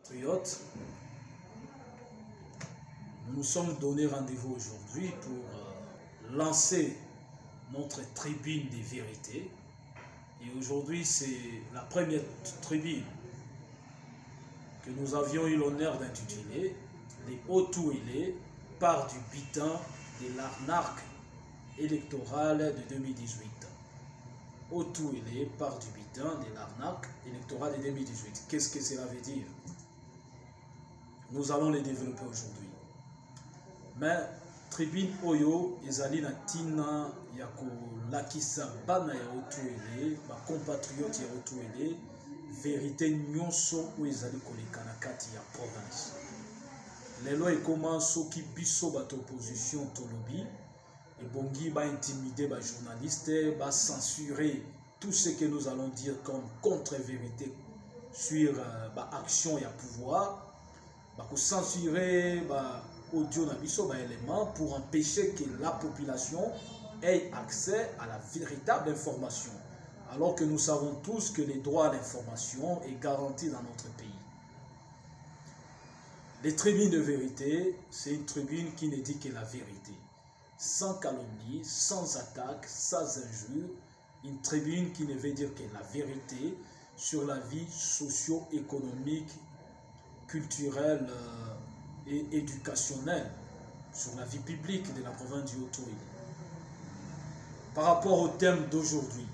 compatriotes, nous nous sommes donné rendez-vous aujourd'hui pour lancer notre tribune des vérités. Et aujourd'hui, c'est la première tribune que nous avions eu l'honneur d'intituler « Les Hauts-Touélés part du butin de l'arnaque électorale de 2018 ». Hauts-Touélés part du butin de l'arnaque électorale de 2018. Qu'est-ce que cela veut dire? Nous allons les développer aujourd'hui. Mais tribune oyo ezali na tina ya kolakisa bana ya Hauts-Touélés, ba compatriotes ya Hauts-Touélés, vérité nyonso oyo ezali koleka na kati ya province. Lelo ekoma soki biso bato opposition tolobi ebongi ba intimider ba journalistes, ba censurer tout ce que nous allons dire comme contre-vérité sur ba action ya pouvoir, ba ko censurer ba audio na biso ba éléments pour empêcher que la population ait accès à la véritable information, alors que nous savons tous que le droit à l'information est garanti dans notre pays. Les tribunes de vérité, c'est une tribune qui ne dit que la vérité, sans calomnie, sans attaque, sans injure, une tribune qui ne veut dire que la vérité sur la vie socio-économique, culturelle et éducationnelle, sur la vie publique de la province du Haut-Touélé. Par rapport au thème d'aujourd'hui,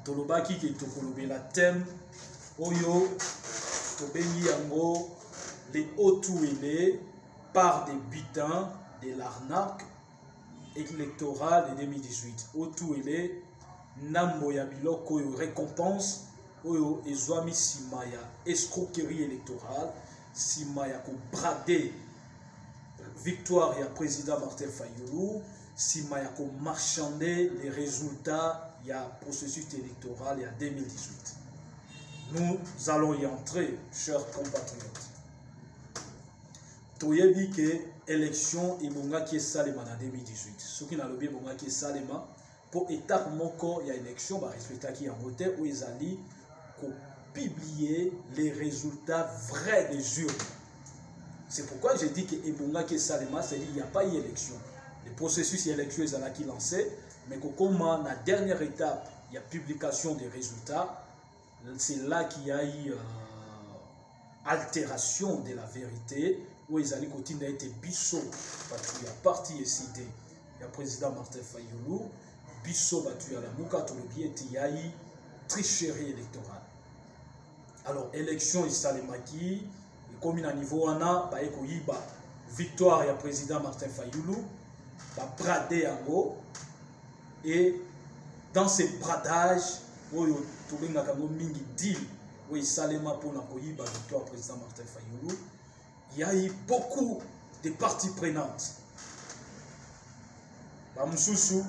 Tolobaki qui est la thème Oyo Tobengi Yango, les Hauts-Touélés par des butins de l'arnaque électorale de 2018. Hauts-Touélés Nambo ya biloko oyo récompense oyo ezwami sima ya escroquerie électorale, sima ya ko brader victoire ya président Martin Fayulu, sima ya ko marchander les résultats ya processus électoral ya 2018. Nous allons y entrer, chers compatriotes. Toyebi ke élection ebonga ki esalema na 2018. Soki na lobi ebonga ki esalema pour étape moko ya élection ba respectaki yango te ou ezali ko publier les résultats vrais des urnes. C'est pourquoi j'ai dit que ebonga ki esalema, c'est-à-dire il n'y a pas eu élection. Le processus d'élection est lancé, mais comme la dernière étape, il y a publication des résultats, c'est là qu'il y a eu altération de la vérité, où ils allaient continuer à être bisso, parce qu'il y a parti décidé, il y a président Martin Fayulu, bisso battu à la mouka, tout le biais, il y a eu tricherie électorale. Alors, élection, il s'est maquillé, comme il y a un niveau, on a victoire, il y a président Martin Fayulu, brader en haut, et dans ces bradages où il y a mingi deal où il salema pour la victoire président Martin Fayulu, il y a eu beaucoup de parties prenantes. Bamususu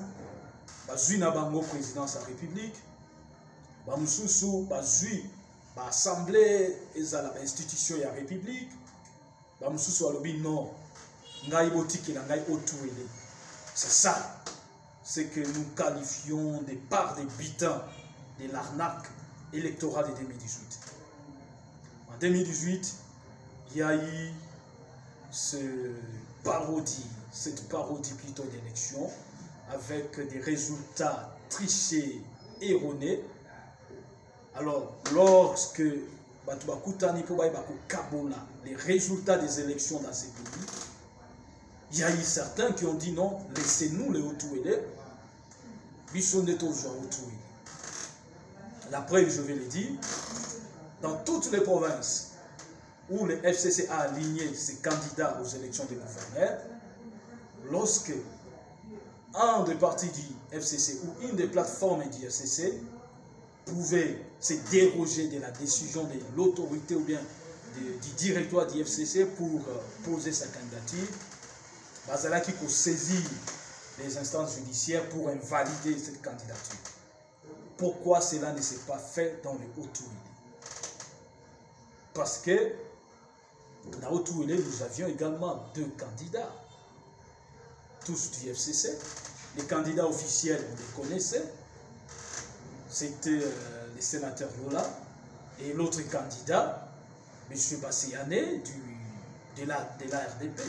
bazui na bango présidence de la République, bamususu bazui ba assemblée ezala ba institution ya République, bamususu alobi non ngai botiki na ngai Hauts-Touélés. C'est ça, c'est que nous qualifions des parts des butins de l'arnaque électorale de 2018. En 2018, il y a eu cette parodie plutôt d'élection avec des résultats trichés, erronés. Alors, lorsque les résultats des élections dans ces pays, il y a eu certains qui ont dit non, laissez-nous les Hauts-Touélés, Bissonneto Hauts-Touélés. La preuve, je vais le dire, dans toutes les provinces où le FCC a aligné ses candidats aux élections des gouverneurs, lorsque un des partis du FCC ou une des plateformes du FCC pouvait se déroger de la décision de l'autorité ou bien du directoire du FCC pour poser sa candidature, Bazala qui peut saisir les instances judiciaires pour invalider cette candidature. Pourquoi cela ne s'est pas fait dans les Hauts-Touélés? Parce que dans les Hauts-Touélés, nous avions également deux candidats, tous du FCC. Les candidats officiels, on les connaissait. C'était le sénateur Lola. Et l'autre candidat, M. Basseyane de la RDP.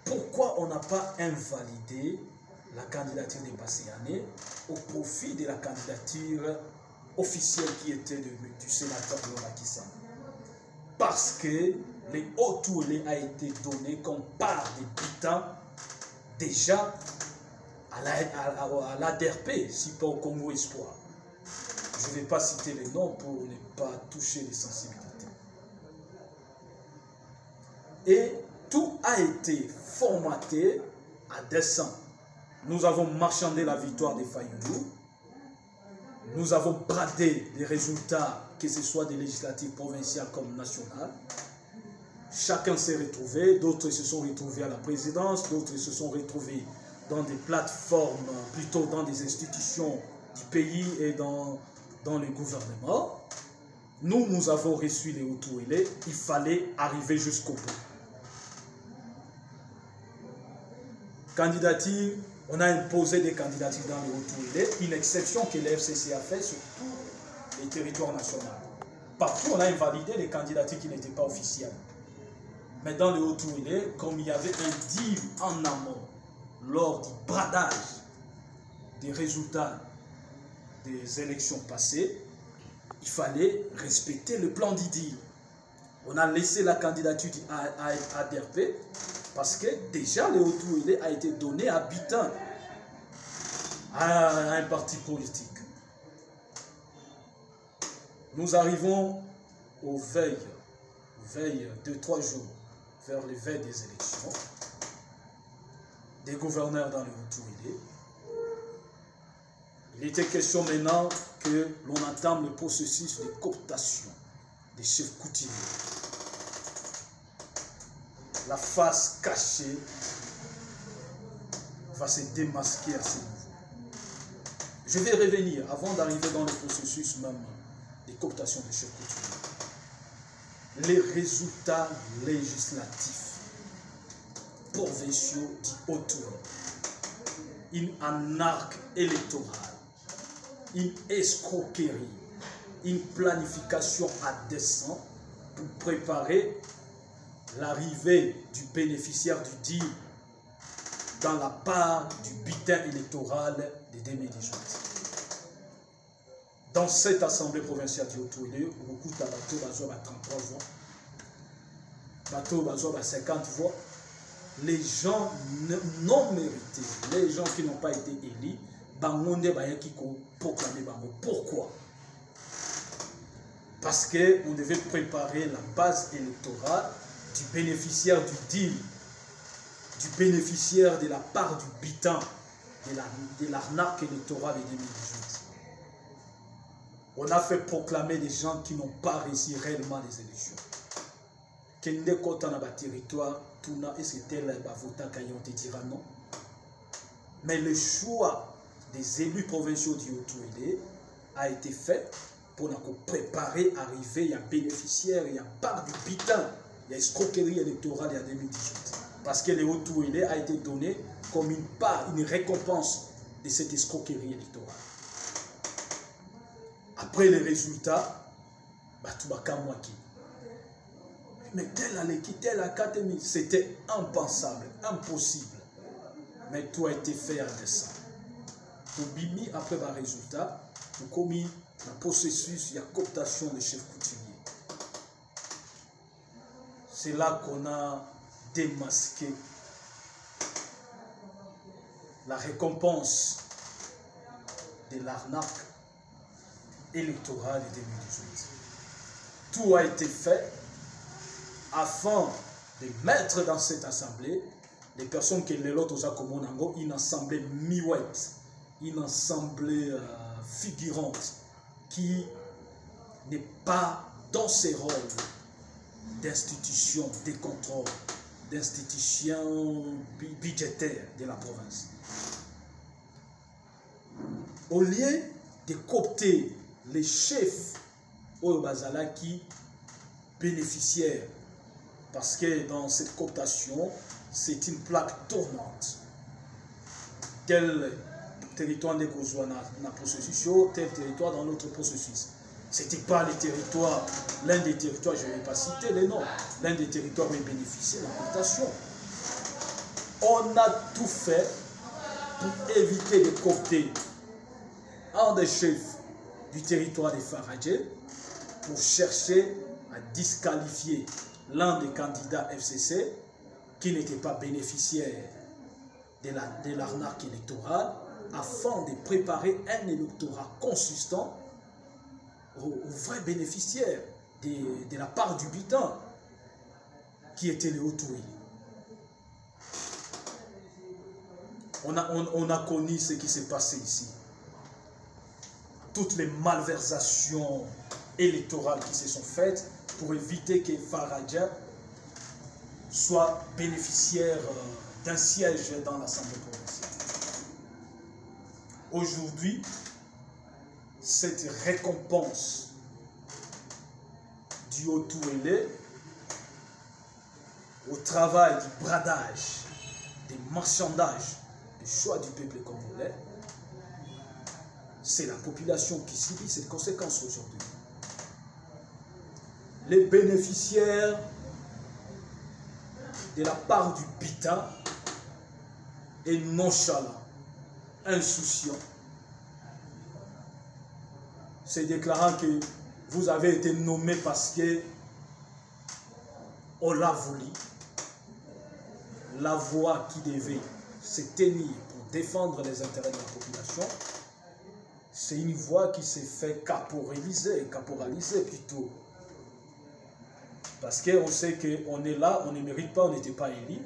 Pourquoi on n'a pas invalidé la candidature de Basseyane au profit de la candidature officielle qui était du sénateur Macky Sall? Parce que les hauts tourlés a été donné comme part des butin déjà à l'ADRP, si pas au Congo Espoir. Je ne vais pas citer les noms pour ne pas toucher les sensibilités. Et tout a été formaté à dessein. Nous avons marchandé la victoire des Fayoulou. Nous avons bradé les résultats, que ce soit des législatives provinciales comme nationales. Chacun s'est retrouvé, d'autres se sont retrouvés à la présidence, d'autres se sont retrouvés dans des plateformes, plutôt dans des institutions du pays et dans le gouvernement. Nous avons reçu les Hutu-Élé, il fallait arriver jusqu'au bout. Candidature, on a imposé des candidatures dans les Hutu-Élé, une exception que le FCC a fait sur tous les territoires nationaux. Partout, on a invalidé les candidatures qui n'étaient pas officielles. Mais dans les Hutu-Élé, comme il y avait un deal en amont, lors du bradage des résultats des élections passées, il fallait respecter le plan du deal. On a laissé la candidature à ADRP parce que déjà le Hutu-Élé a été donné à butin à un parti politique. Nous arrivons aux veilles 2-3 jours vers les veilles des élections, des gouverneurs dans le Hutu-Élé. Il était question maintenant que l'on entame le processus de cooptation des chefs coutumiers. La face cachée va se démasquer à ce niveau. Je vais revenir, avant d'arriver dans le processus même de cooptation des chefs coutumiers, les résultats législatifs provinciaux du Haut-Tour, une arc électorale, une escroquerie, une planification à dessein pour préparer l'arrivée du bénéficiaire du deal dans la part du butin électoral de 2018. Dans cette assemblée provinciale du Haut-Tour, beaucoup de bateaux à 33 voix, bateaux à 50 voix, les gens non mérités, les gens qui n'ont pas été élus, qui proclamer Bango. Pourquoi? Parce qu'on devait préparer la base électorale du bénéficiaire du deal, du bénéficiaire de la part du butin, de l'arnaque électorale de 2018. On a fait proclamer des gens qui n'ont pas réussi réellement les élections. Kende kota na ba territoire, tuna et c'était la vota kayon te dira non. Mais le choix des élus provinciaux du Haut-Tour a été fait pour préparer, arriver, il y a bénéficiaire, il y a part du butin, il y a escroquerie électorale il y a 2018. Parce que le Haut-Tour a été donné comme une part, une récompense de cette escroquerie électorale. Après les résultats, mais tel allait quitter la académie, c'était impensable, impossible. Mais tout a été fait à dessein. Pour Bimi, après le résultat, pour commis le processus, il y a cooptation des chefs coutumiers. C'est là qu'on a démasqué la récompense de l'arnaque électorale de 2018. Tout a été fait afin de mettre dans cette assemblée les personnes qui les lotent aux Akomonango, une assemblée miouette, une assemblée figurante qui n'est pas dans ses rôles d'institution de contrôle, d'institution budgétaire de la province. Au lieu de coopter les chefs au Bazala qui bénéficiaires, parce que dans cette cooptation, c'est une plaque tournante. Tel territoire n'est qu'au dans le processus, tel territoire dans l'autre processus. Ce n'était pas les territoires, l'un des territoires, je ne vais pas citer les noms, l'un des territoires où ils bénéficiaient de l'importation. On a tout fait pour éviter de coopter un des chefs du territoire des Faradjais pour chercher à disqualifier l'un des candidats FCC qui n'était pas bénéficiaire de l'arnaque électorale afin de préparer un électorat consistant aux vrais bénéficiaires de la part du butin qui était les Hauts-Touilly. On a connu ce qui s'est passé ici. Toutes les malversations électorales qui se sont faites pour éviter que Faradja soit bénéficiaire d'un siège dans l'Assemblée provinciale. Aujourd'hui, cette récompense du Hauts-Touilly au travail du bradage, des marchandages, du choix du peuple congolais, c'est la population qui subit cette conséquence aujourd'hui. Les bénéficiaires de la part du butin est nonchalant, insouciant, c'est déclarant que vous avez été nommé parce que on l'a voulu. La voix qui devait se tenir pour défendre les intérêts de la population, c'est une voix qui s'est fait caporaliser plutôt. Parce qu'on sait qu'on est là, on ne mérite pas, on n'était pas élu.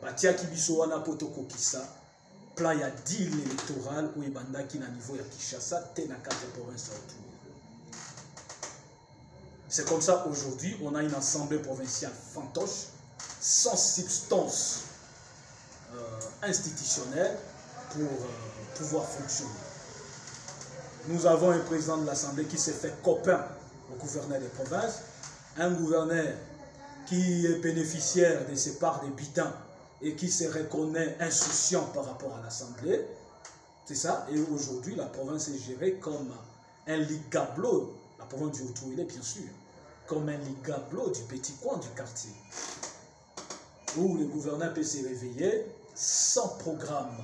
Batia Kibiso wana potoko kisa, plan ya deal électoral ou ebanda ki na niveau ya Kinshasa, te na 4 provinces autour. C'est comme ça aujourd'hui, on a une assemblée provinciale fantoche, sans substance institutionnelle pour pouvoir fonctionner. Nous avons un président de l'Assemblée qui s'est fait copain au gouverneur des provinces, un gouverneur qui est bénéficiaire de ses parts de butin et qui se reconnaît insouciant par rapport à l'Assemblée. C'est ça. Et aujourd'hui, la province est gérée comme un ligablo, la province du Hauts-Touilly bien sûr, comme un ligablo du petit coin du quartier, où le gouverneur peut se réveiller sans programme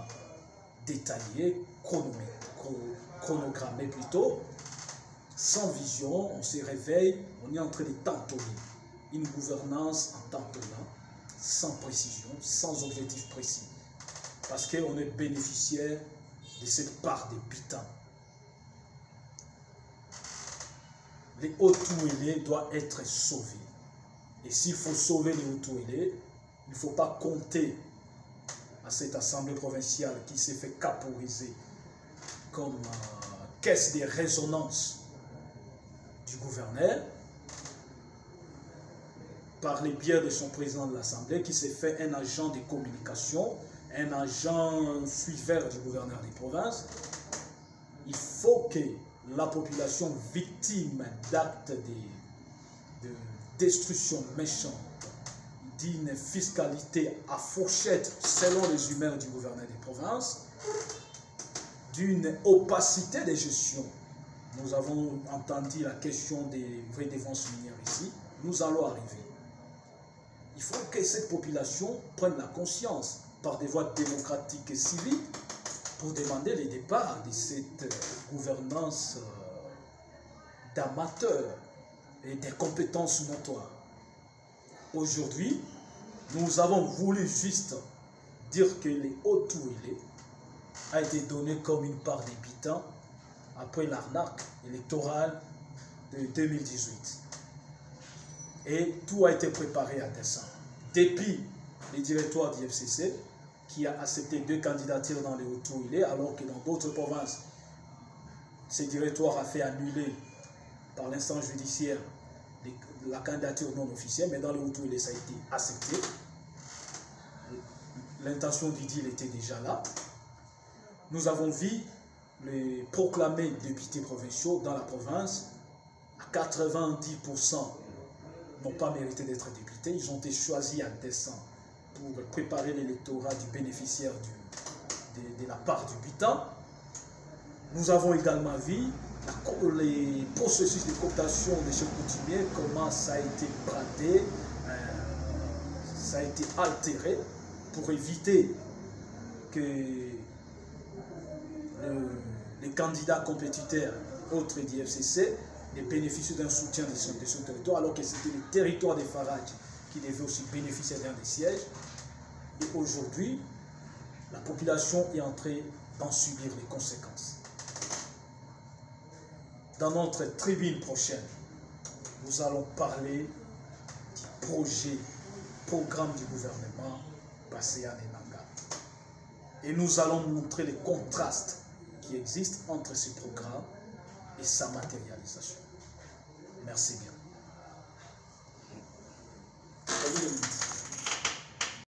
détaillé, chronogrammé plutôt, sans vision. On se réveille, on est en train de tantonner une gouvernance en tantonnant, sans précision, sans objectif précis, parce qu'on est bénéficiaire de cette part des butins. Les Hauts-Touilly doivent être sauvés. Et s'il faut sauver les Hauts-Touilly, il ne faut pas compter à cette assemblée provinciale qui s'est fait caporiser comme caisse de résonance du gouverneur par les biais de son président de l'Assemblée qui s'est fait un agent de communication, un agent suiveur du gouverneur des provinces. Il faut que la population victime d'actes de destruction méchante, d'une fiscalité à fourchette selon les humeurs du gouverneur des provinces, d'une opacité de gestion. Nous avons entendu la question des vraies défenses minières ici. Nous allons arriver. Il faut que cette population prenne la conscience par des voies démocratiques et civiques pour demander le départ de cette gouvernance d'amateurs et des compétences notoires. Aujourd'hui, nous avons voulu juste dire que les Hauts-Touilly a été donné comme une part des butins après l'arnaque électorale de 2018. Et tout a été préparé à dessein. Depuis les directoires du FCC, qui a accepté 2 candidatures dans les Hauts-Touilly, alors que dans d'autres provinces, ce directoire a fait annuler par l'instance judiciaire la candidature non officielle, mais dans les Hauts-Touilly, ça a été accepté. L'intention du deal était déjà là. Nous avons vu les proclamés députés provinciaux dans la province, à 90% n'ont pas mérité d'être députés. Ils ont été choisis à dessein pour préparer l'électorat du bénéficiaire de la part du butin. Nous avons également vu les processus de cooptation des chefs coutumiers, comment ça a été bradé, ça a été altéré pour éviter que les candidats compétiteurs autres du FCC ne bénéficient d'un soutien de son territoire, alors que c'était le territoire des Farage qui devait aussi bénéficier d'un des sièges. Et aujourd'hui, la population est en train d'en subir les conséquences. Dans notre tribune prochaine, nous allons parler du programme du gouvernement Baseya Nanga. Et nous allons montrer les contrastes qui existent entre ce programme et sa matérialisation. Merci bien.